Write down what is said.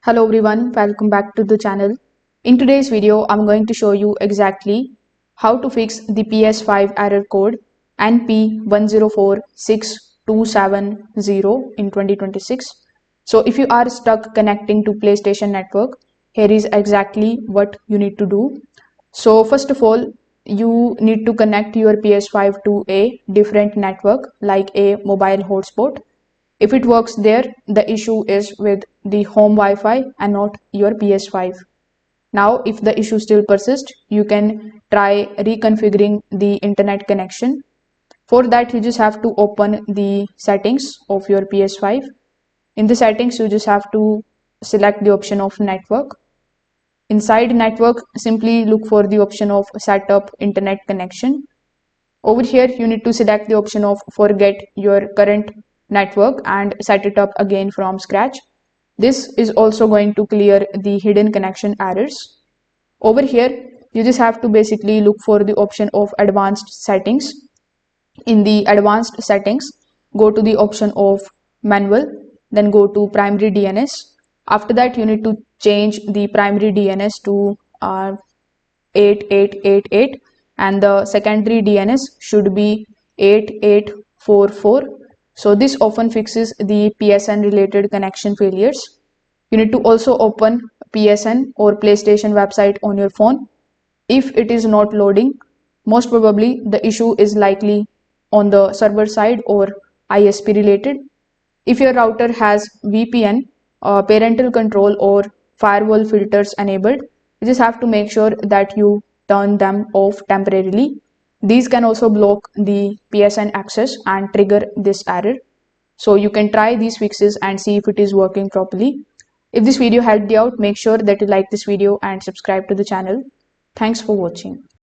Hello everyone, welcome back to the channel. In today's video, I'm going to show you exactly how to fix the PS5 error code NP-104627-0 in 2026. So if you are stuck connecting to PlayStation Network, here is exactly what you need to do. So first of all, you need to connect your PS5 to a different network like a mobile hotspot. If it works there, the issue is with the home Wi-Fi and not your PS5. Now, if the issue still persists, you can try reconfiguring the internet connection. For that, you just have to open the settings of your PS5. In the settings, you just have to select the option of network. Inside network, simply look for the option of setup internet connection. Over here, you need to select the option of forget your current network and set it up again from scratch. This is also going to clear the hidden connection errors. Over here, you just have to basically look for the option of advanced settings. In the advanced settings, go to the option of manual, then go to primary DNS. After that, you need to change the primary DNS to 8888 and the secondary DNS should be 8844. So this often fixes the PSN related connection failures. You need to also open PSN or PlayStation website on your phone. If it is not loading, most probably the issue is likely on the server side or ISP related. If your router has VPN, parental control or firewall filters enabled, you just have to make sure that you turn them off temporarily. These can also block the PSN access and trigger this error. So you can try these fixes and see if it is working properly. If this video helped you out, make sure that you like this video and subscribe to the channel. Thanks for watching.